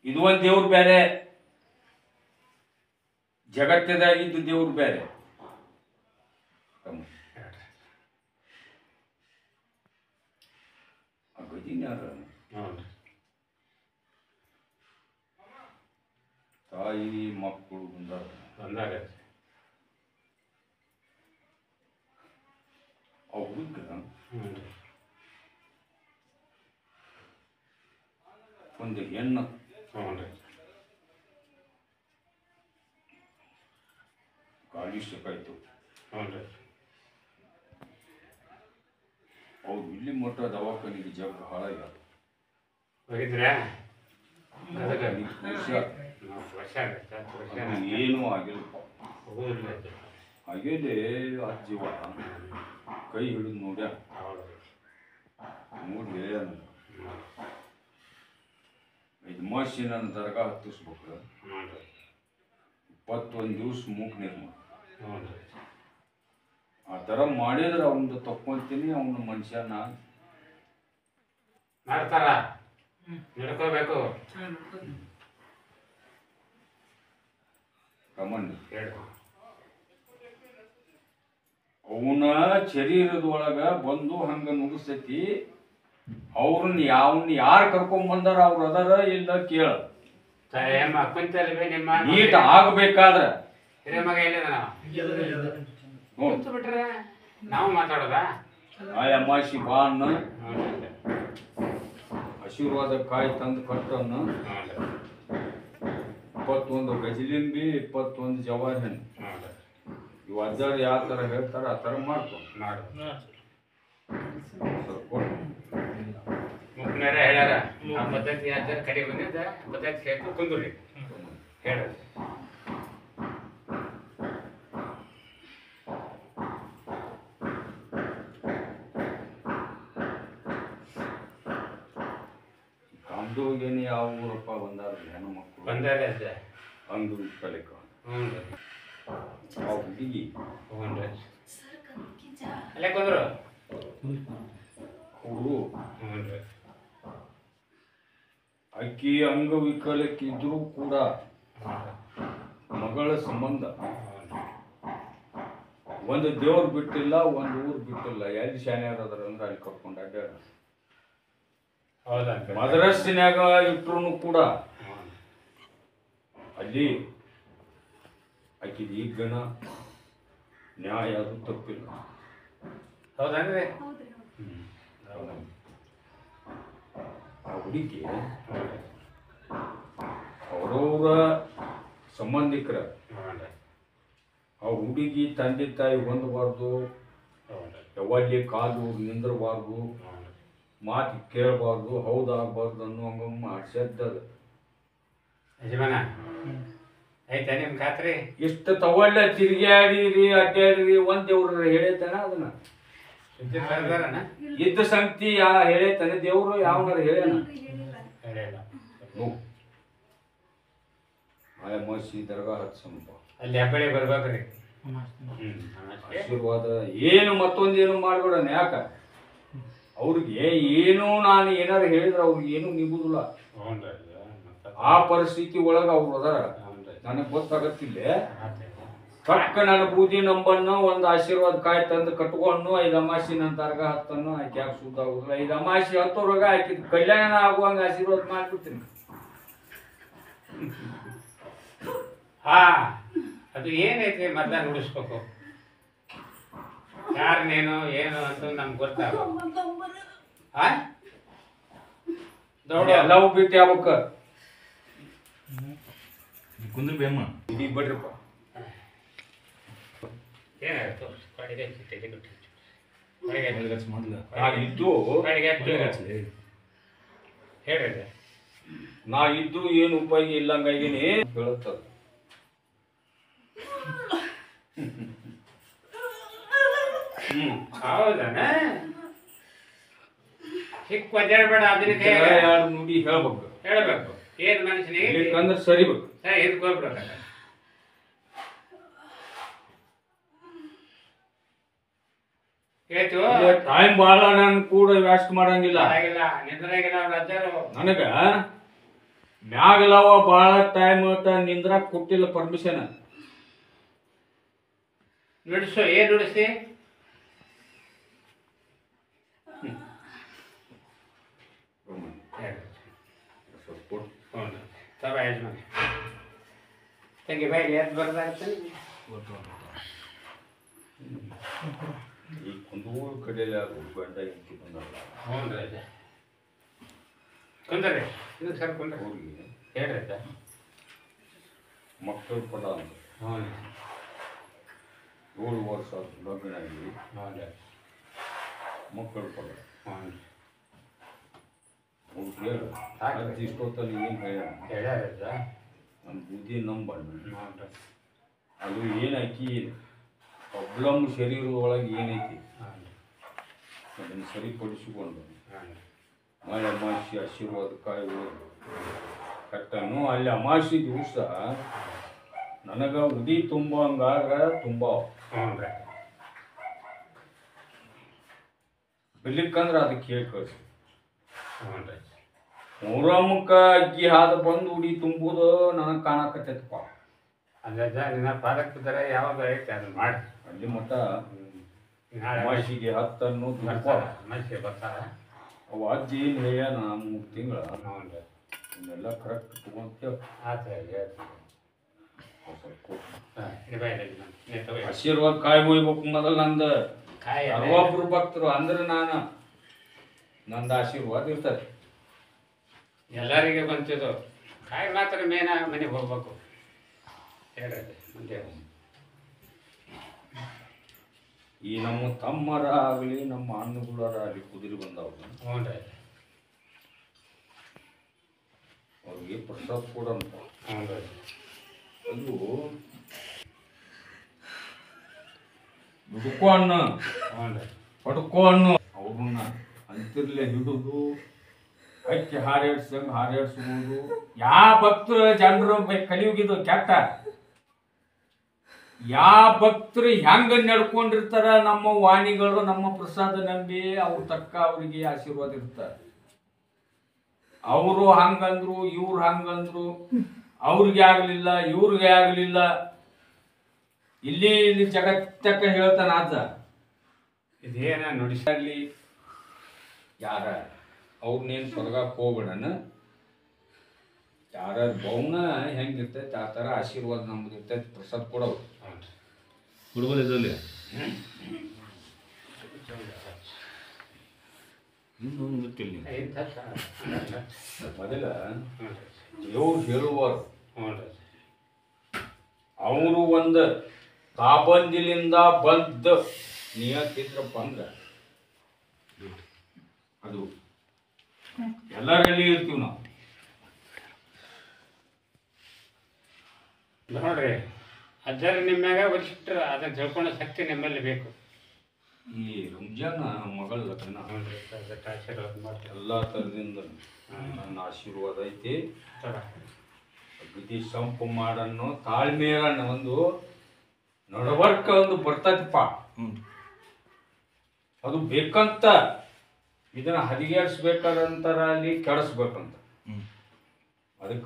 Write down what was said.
ಇದು ಒಂದು ದೇವ್ರು ಬೇರೆ, ಜಗತ್ತದಾಗಿದ್ದು ದೇವ್ರು ಬೇರೆ. ಗಜಿನ ತಾಯಿ ಮಕ್ಕಳು ಬಂದಾಗ ಅವ್ರಿಗೆ ಒಂದು ಹೆಣ್ಣು ಗಾಳಿ ಸಿಕ್ಕಾಯ್ತು. ಅವ್ರು ಇಲ್ಲಿ ಮಟ್ಟ ದವಾಖಾನಿಗೆ ಜಗ್ ಹಾಳಾಗ್ಯಾರ. ಏನೂ ಆಗಿಲ್ಲಪ್ಪ. ಹಾಗೇನೆ ಆ ಜೀವ ಕೈ ಹಿಡಿದು ನೋಡಿ ಹೇಳ್ಯಾನ, 5 ಮಾಸಿ ನನ್ನ ದರ್ಗಾ ಹತ್ತಿಸ್ಬೇಕು, 21 ದಿವಸ ಮೂಕ್ ನೀರು ಆ ಥರ ಮಾಡಿದ್ರೆ ಅವನು ತಕ್ಕೊಂತೀನಿ. ಅವನ ಮನುಷ್ಯನ ಮಾಡ್ತಾರ, ನಡ್ಕೋಬೇಕು. ಕಮಂಡ್ ಅವನ ಶರೀರದೊಳಗ ಬಂದು ಹಂಗ ನುಗ್ಸತಿ. ಅವ್ರನ್ನ ಯಾರು ಕರ್ಕೊಂಡ್ ಬಂದಾರ ಅವ್ರು ಅದಾರ ಇಲ್ಲ ಕೇಳ. ನೀಟ್ ಆಗ್ಬೇಕಾದ್ರ ಬಿಟ್ರೆ ನಾವು ಮಾತಾಡೋದ ಆ ಅಮಾಸಿ ಬಾ ಅನ್ನ, ಆಶೀರ್ವಾದ ಕಾಯಿ ತಂದು ಕಟ್ಟನ್ನು, 21 ಗಜಲಿಂಬಿ, 21 ಜವಾರಿ ಹಣ್ಣು. ಇವು ಅಜ್ಜಾರು ಯಾವ ಥರ ಹೇಳ್ತಾರ ಆ ಥರ ಮುಖ್ಯರ ಹೇಳ್ಯಾರ. ಆ ಪದ್ಧತಿ ಅಜ್ಜರ ಕಡೆ ಬಂದಿದ್ದ ಪದ್ಧತಿ ಹೇಳ್ತು ಕುಂದ್ರಿ ಹೇಳೋದು. ಕಾಮ್ದೋಗೇನೆ ಯಾವ ಊರಪ್ಪ ಬಂದಾರ ಹೆಣ್ಣು ಮಕ್ಕಳು ಬಂದಾರೆ ಅಜ್ಜ ಅಂದು ಕಲಿಕ. ಆ ಹುಡುಗಿ ಅಲ್ಲೇ ಕುಂದ್ರು ಅವರು ಅಕ್ಕಿ ಅಂಗವಿಕಲಕ್ಕಿದ್ರೂ ಕೂಡ ಮಗಳ ಸಂಬಂಧ ಒಂದು ದೇವ್ರು ಬಿಟ್ಟಿಲ್ಲ, ಒಂದು ಊರು ಬಿಟ್ಟಿಲ್ಲ. ಎಲ್ಲಿ ಶಾನ್ಯಾರ ಅದಾರ ಅಂದ್ರೆ ಅಲ್ಲಿ ಕರ್ಕೊಂಡು ಅಡ್ಡಾಡ ಮದರಸ್ಸಿನಾಗ ಇಟ್ರು ಕೂಡ ಅಲ್ಲಿ ಆಕಿದ ಈಗ ಗಣ ನ್ಯಾಯ ಅದು ತಪ್ಪಿಲ್ಲ. ಹೌದನ್ರಿ? ಆ ಹುಡುಗಿ ಅವರವರ ಸಂಬಂಧಿಕರ ಆ ಹುಡುಗಿ ತಂದೆ ತಾಯಿ ಹೊಂದಬಾರ್ದು, ಯಾವಲ್ಲಿ ಕಾಲು ನಿಂದಿರಬಾರ್ದು, ಮಾತು ಕೇಳಬಾರ್ದು, ಹೌದಾಗಬಾರ್ದು ಅನ್ನೋ ಹಂಗ ಮಾಡ್ಸದ ಆಯ್ತಾ ನಿಮ್ ಖಾತ್ರಿ? ಇಷ್ಟು ತಗೊಳ್ಳ ತಿರುಗಾಡಿರಿ ಅಡ್ಡಾಡಿರಿ ಒಂದ್ ದೇವ್ರ ಹೇಳೇತಾನ ಅದನ್ನ ಇದ್ದ ಸಂಗತಿ ಹೇಳೇತಾನೆ ದೇವ್ರು ಯಾವನಾರ ಹೇಳೇನ? ಆಯ ಮಸಿ ದರ್ಗಾ ಹಚ್ಚಂಪ ಅಲ್ಲಿ ಹಬ್ಬಳಿ ಬರ್ಬೇಕ್ರಿ. ಆಶೀರ್ವಾದ ಏನು ಮತ್ತೊಂದೇನು ಮಾಡ್ಬೇಡ. ಯಾಕ ಅವ್ರಿಗೆ ಏನು ನಾನು ಏನಾರು ಹೇಳಿದ್ರೆ ಅವ್ರಿಗೆ ಏನು ನಿಗುದಿಲ್ಲ. ಆ ಪರಿಸ್ಥಿತಿ ಒಳಗ ಅವ್ರು ಅದಾರ. ನನಗೆ ಗೊತ್ತಾಗತ್ತಿಲ್ಲ. ಪಕ್ಕ ನನ್ನ ಬೂದಿ ನಂಬನ್ನು ಒಂದು ಆಶೀರ್ವಾದ ಕಾಯಿ ತಂದು ಕಟ್ಕೊಂಡು 5 ಅಮಾಸಿ ನನ್ನ ದರ್ಗಾ ಹತ್ತನ್ನು ಆಕೆ ಯಾಕೆ ಸುದ್ದ ಆಗುದಿಲ್ಲ. 5 ಅಮಾಸಿ ಹತ್ತೋರಾಗ ಆಕಿದ್ ಕಲ್ಯಾಣ ಆಗುವಂಗ ಆಶೀರ್ವಾದ ಮಾಡ್ಬಿಡ್ತೀನಿ. ಹಾ, ಅದು ಏನೈತಿ ಮೊದ್ಲ ನುಡಿಸ್ಬೇಕು. ಯಾರನ್ನೇನು ಏನು ಅಂತ ನಮ್ಗೆ ಗೊತ್ತಾಗ ಎಲ್ಲವೂ ಬಿಟ್ಟು ಯಾವಕ್ಕ ಕುಂದ್ರ ಬೇಮ್ಮ ಇಡೀ ಬಿಡ್ರಪ್ಪ. ಏನಾಯ್ತು? ಹೇಳ್ರಿ. ನಾ ಇದ್ದು ಏನು ಉಪಯೋಗ ಇಲ್ಲಂಗಾಗಿನಿ ಹೇಳುತ್ತದ. ಹೌದಾನ? ಸಿಕ್ಕ ಒದ್ದಾಡಬೇಡ. ಅದಕ್ಕೆ ನುಡಿ ಹೇಳ್ಬೇಕು. ಹೇಳ್ಬೇಕು. ಏನ್ ಮನುಷ್ಯನಿಗೆ ಅಂದ್ರೆ ಸರಿಬೇಕು. ಎದ್ಕೊಳ್ಬಿಡ್ಬೇಕ. ಟೈಮ್ ಬಾಳ ನಾನು ಕೂಡ ವೇಸ್ಟ್ ಮಾಡಂಗಿಲ್ಲ. ನಿಂದ್ರಾಗಿಲ್ಲ ಅವ್ರ ಅಜ್ಜಾರು ನನಗ ಮ್ಯಾಗಲವ ಭಾಳ ಟೈಮ್ ನಿಂದ್ರ ಕೊಟ್ಟಿಲ್ಲ ಪರ್ಮಿಷನ್. ನುಡಿಸು ಏನು ನುಡಿಸಿ ತವ ಯಜಮಾನ ತಂಗಿ ಬಾಯಿಲಿ ಎದ್ದು ಬರೋದಾಗತ್ತೆ ಈ ಕುಂದೂರು ಕಡೆಯಲ್ಲಿ ಗಂಡ ಹೆಂಡತಿ ಬಂದಲ್ಲ. ಹ್ಞೂ ರಾಜ ಕುಂದ್ರಿ ಇದಕ್ಕೆ ಸರ್ ಕುಂದ್ರಿ ಅವ್ರಿಗೆ ಹೇಳ್ರಿ ಆಯ್ತಾ ಮಕ್ಕಳು ಪಡ ಅಂತ ಹ್ಞೂ 7 ವರ್ಷ ಲಗ್ನ ಆಗಿ ಹ್ಞೂ ಮಕ್ಕಳು ಪಡ ಹ್ಞೂ ಅವ್ರು ಹೇಳ ಇಷ್ಟೊತ್ತಲ್ಲಿ ಏನು ಹೇಳ್ಯಾರ ನಮ್ಮ ಬುದ್ಧಿ ನಂಬಣ್ಣ. ಹ್ಞೂ ಅದು ಏನಾಕಿ ಪ್ರಾಬ್ಲಮ್ ಶರೀರದೊಳಗೆ ಏನೈತಿ ಅದನ್ನು ಸರಿಪಡಿಸಿಕೊಂಡು ಮಳೆ ಅಮಾವಾಸ್ಯೆ ಆಶೀರ್ವಾದ ಕಾಯುವುದು ಕಟ್ಟನು. ಅಲ್ಲಿ ಅಮಾವಾಸ್ಯೆ ದಿವಸ ನನಗೆ ಉದಿ ತುಂಬಂಗಾಗ ತುಂಬ ಬಿಡ್ಲಿಕ್ಕಂದ್ರೆ ಅದಕ್ಕೆ ಹೇಳಿ ಕಳಿಸಿ. ಮೂರಮ್ಮಕ್ಕ ಅಗ್ಗಿ ಹಾದು ಬಂದು ಉಡಿ ತುಂಬುದು ನನಗೆ ಕಾಣಕತ್ತೈತಪ್ಪ. ಅಂದ್ರೆ ನಿನ್ನ ಪಾದಕ್ಕೆ ಬಿದ್ದರೆ ಯಾವಾಗ ಐತೆ ಅದನ್ನ ಮಾಡಿ ಅಲ್ಲಿ ಮಟ್ಟ ಅಮಾವಾಸ್ಯೆಗೆ 10 ಅನ್ನೋದು ಅಮಾವಾಸ್ಯೆ ಬರ್ತಾರ ಅವು ಅಜ್ಜಿ ಏನು ಹೇಳ 3 ತಿಂಗಳ ಇವನ್ನೆಲ್ಲ ಕರೆಕ್ಟ್ ತಗೊಂತೇವೆ. ಆಶೀರ್ವಾದ ಕಾಯಿ ಮುಯ್ಬೇಕು ಮೊದಲು ನಂದು. ಅರವೊಬ್ರು ಭಕ್ತರು ಅಂದ್ರೆ ನಂದು ಆಶೀರ್ವಾದ ಇರ್ತದೆ. ಎಲ್ಲರಿಗೆ ಬಂತಿದ್ದು ಕಾಯಿ ಮಾತ್ರ ಮೇನ ಮನೆಗೆ ಹೋಗ್ಬೇಕು ಹೇಳ್ರಿ ಮುಂದೆ. ಈ ನಮ್ಮ ತಮ್ಮರ ಆಗಲಿ ನಮ್ಮ ಅಣ್ಣಗಳರ ಆಗಲಿ ಕುದುರೆ ಬಂದವು. ಹ್ಞೂ ರೀ ಅವ್ರಿಗೆ ಪ್ರಸಾದ ಕೊಡಂತ. ಹ್ಞೂ ರೀ ಅದು ದುಡುಕೋ ಅಣ್ಣ ಹ್ಞೂ ರೀ ಪಡ್ಕೋ ಅಣ್ಣು ಅವ್ರನ್ನ ಅಂತಿರ್ಲೆ ಹಿಡಿದು ಕಚ್ಚಿ ಹಾರಾಡ್ಸಂಗೆ ಹಾರಾಡ್ಸ್ಬೋದು. ಯಾವ ಭಕ್ತರು ಜನರು ಕಲಿಯುಗಿದು ಕೆಟ್ಟ ಯಾವ ಭಕ್ತರು ಹೆಂಗ ನಡ್ಕೊಂಡಿರ್ತಾರ ನಮ್ಮ ವಾಣಿಗಳು ನಮ್ಮ ಪ್ರಸಾದ ನಂಬಿ ಅವ್ರ ತಕ್ಕ ಅವ್ರಿಗೆ ಆಶೀರ್ವಾದ ಇರ್ತಾರೆ. ಅವರು ಹಂಗಂದ್ರು ಇವ್ರು ಹಂಗಂದ್ರು ಅವ್ರಿಗೆ ಆಗ್ಲಿಲ್ಲ ಇವ್ರಿಗೆ ಆಗ್ಲಿಲ್ಲ. ಇಲ್ಲಿ ಜಗತ್ತಕ್ಕ ಹೇಳ್ತಾನ ಅಜ್ಜ ಇದೇನ ನುಡಿಸಾಗ್ಲಿ ಯಾರ ಅವ್ರನ್ನೇನು ತೊಲಗಕ್ಕೆ ಹೋಗ್ಬೇಡನ. ಯಾರ ಬೌನ ಹೆಂಗಿರ್ತೈತೆ ಆ ಥರ ಆಶೀರ್ವಾದ ನಮ್ದು ಇರ್ತೈತೆ. ಪ್ರಸಾದ ಕೊಡೋರು ಹುಡುಗರು ಇದರಲ್ಲಿ ಮೊದಲ ದೇವ್ರು ಹೇಳುವರು ಅವರು ಒಂದು ಕಾಬಂದಿಲಿಂದ ಬಂದ ನಿಯತಿದ್ರಪ್ಪ ಅಂದ್ರೆ ಅದು ಎಲ್ಲರಲ್ಲಿ ಇರ್ತೀವಿ ನಾವು. ನೋಡ್ರಿ ಅಜ್ಜಾರ ನಿಮ್ಮ್ಯಾಗ ವರಿಷ್ಠರ ಅದನ್ನ ತಿಳ್ಕೊಳ್ಳೋ ಶಕ್ತಿ ನಿಮ್ಮಲ್ಲಿ ಬೇಕು. ಈ ರಂಜಾನ್ ಮಗಳ ಲಗ್ನ ಆಶೀರ್ವಾದ ಮಾಡ್ತೀವಿ ಎಲ್ಲ ಥರದಿಂದ ನನ್ನ ಆಶೀರ್ವಾದ ಐತಿ. ಅಗದಿ ಸಂಪು ಮಾಡನ್ನು ತಾಳ್ಮೆಯನ್ನ ಒಂದು ನಡವರ್ಕ ಒಂದು ಬರ್ತೈತಿಪ್ಪ. ಅದು ಬೇಕಂತ ಇದನ್ನ ಹದಿಗೇರಿಸ್ಬೇಕಾದಂತರ ಅಲ್ಲಿ ಕೆಡಿಸ್ಬೇಕಂತ